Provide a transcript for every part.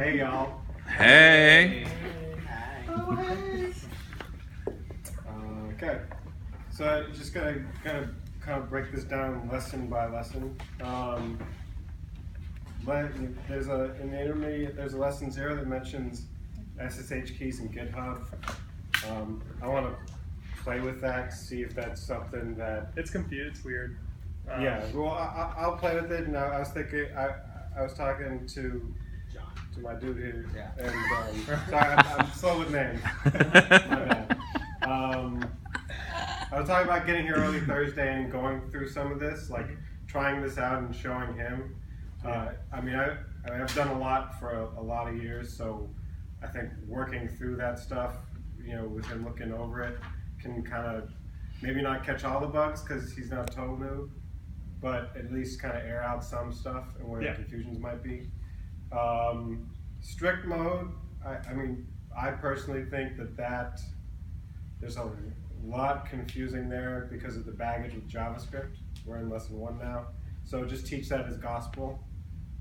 Hey y'all. Hey. Okay. So just gonna kind of break this down lesson by lesson. But there's in the intermediate there's a lesson 0 that mentions SSH keys and GitHub. I want to play with that, see if that's something that It's confused. It's weird. yeah. Well, I'll play with it. And I was thinking I was talking to my dude here, and sorry, I'm slow with names. My bad. I was talking about getting here early Thursday and going through some of this, like trying this out and showing him. I mean, I've done a lot for a lot of years, so I think working through that stuff, you know, with him looking over it, can kind of maybe not catch all the bugs because he's not total new, but at least kind of air out some stuff and where the confusions might be. Strict mode, I mean, I personally think that there's a lot confusing there because of the baggage with JavaScript. We're in lesson 1 now. So just teach that as gospel.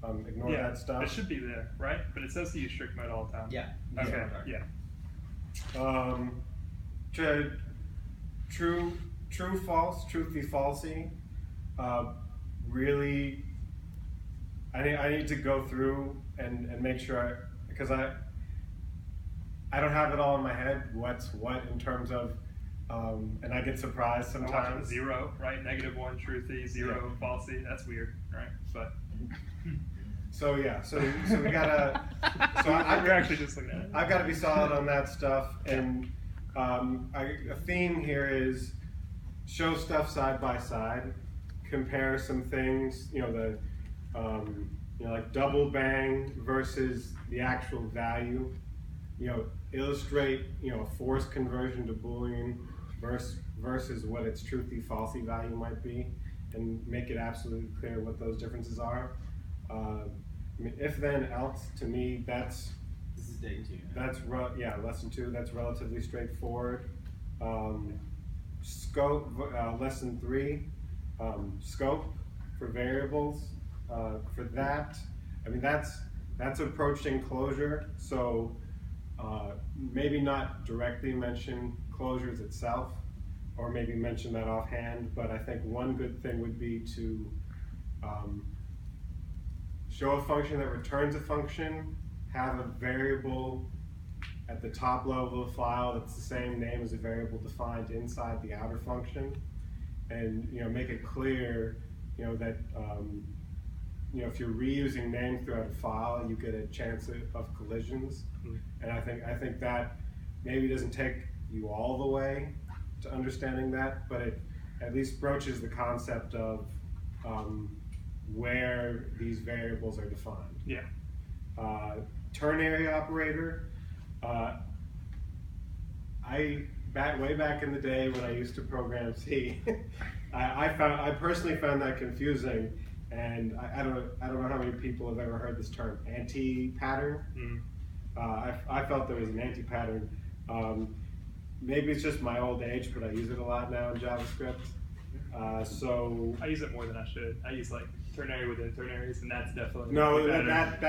Ignore that stuff. It should be there, right? But it says to use strict mode all the time. Yeah. Okay. Yeah. True, false, truthy, falsy. Really, I need to go through and make sure, because I don't have it all in my head, what's what in terms of, and I get surprised sometimes. 0, right? -1, truthy, 0, falsy. That's weird, right? But so yeah, so we gotta. So we're actually just looking at it. I've got to be solid on that stuff, and a theme here is show stuff side by side, compare some things. You know like double bang versus the actual value. You know, illustrate a forced conversion to Boolean versus what its truthy falsy value might be, and make it absolutely clear what those differences are. I mean, if then else, to me, this is day 2. That's lesson 2. That's relatively straightforward. Scope, lesson 3, scope for variables. For that, I mean that's approaching closure. So maybe not directly mention closures itself, or maybe mention that offhand. But I think one good thing would be to show a function that returns a function, have a variable at the top level of the file that's the same name as a variable defined inside the outer function, and make it clear that if you're reusing names throughout a file, you get a chance of collisions. And I think that maybe doesn't take you all the way to understanding that, but it at least broaches the concept of where these variables are defined. Yeah. Ternary operator. Way back in the day when I used to program C, I personally found that confusing, and I don't know how many people have ever heard this term, anti-pattern. I felt there was an anti-pattern. Maybe it's just my old age, but I use it a lot now in JavaScript. So I use it more than I should. I use like ternary within ternaries, and that's definitely no, that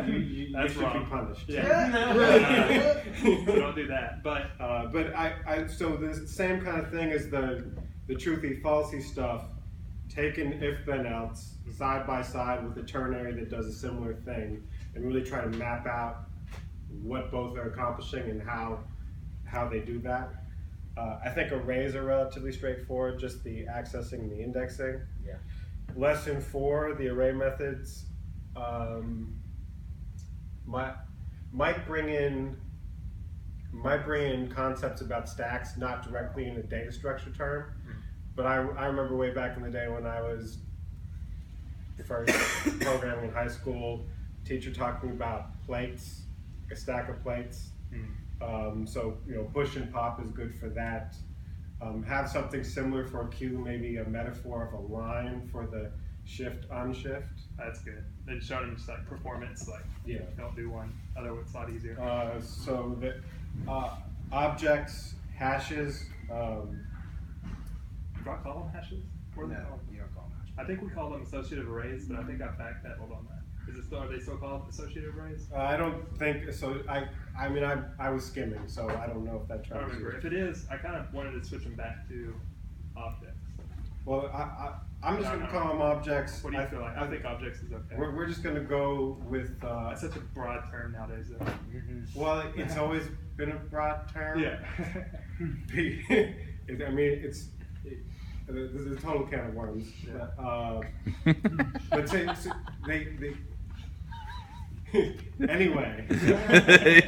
you that's should wrong. be punished. Yeah. So don't do that. But so the same kind of thing as the truthy falsy stuff, taken if then else side by side with a ternary that does a similar thing, and really try to map out what both are accomplishing and how they do that. I think arrays are relatively straightforward, just the accessing and the indexing. Yeah. Lesson 4, the array methods, might bring in concepts about stacks, not directly in a data structure term, but I remember way back in the day when I was first programming in high school, teacher talking about plates, a stack of plates. So push and pop is good for that. Have something similar for a queue, maybe a metaphor of a line for the shift unshift. that's good. Then showing them just like performance, like don't do one. Otherwise, it's a lot easier. So the objects, hashes. Do I call them hashes? What are they called? You don't call them hashes. I think we call them associative arrays, but I think I backpedaled on that. Is it still, are they still called associative arrays? I don't think so. I mean, I was skimming, so I don't know if that I term don't is remember. used. If it is, I kind of wanted to switch them back to objects. Well, I'm just going to call them objects. What do you feel like? I think objects is okay. We're just going to go with. That's such a broad term nowadays, though. Well, it's always been a broad term. Yeah. I mean, it's a total can of worms. Yeah. But they anyway.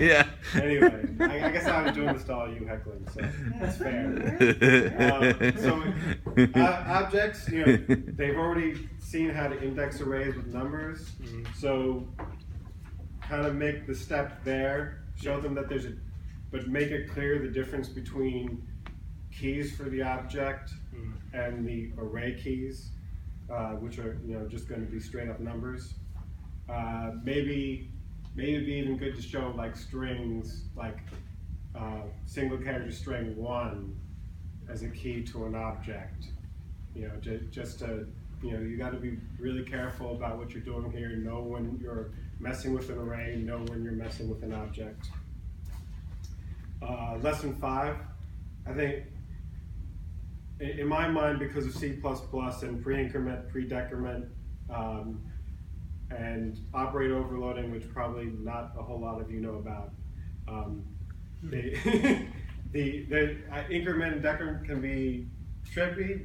Yeah. Anyway, I guess I was doing this to all you heckling, so that's fair. Objects, you know, they've already seen how to index arrays with numbers, so kind of make the step there, show them that but make it clear the difference between keys for the object and the array keys, which are, you know, just going to be straight up numbers. Maybe it'd be even good to show like strings, like single character string 1 as a key to an object. You know, just to, you know, you got to be really careful about what you're doing here. Know when you're messing with an array. Know when you're messing with an object. Lesson 5, I think, in my mind, because of C++ and pre-increment, pre-decrement, and operator overloading, which probably not a whole lot of you know about. The increment and decrement can be trippy, but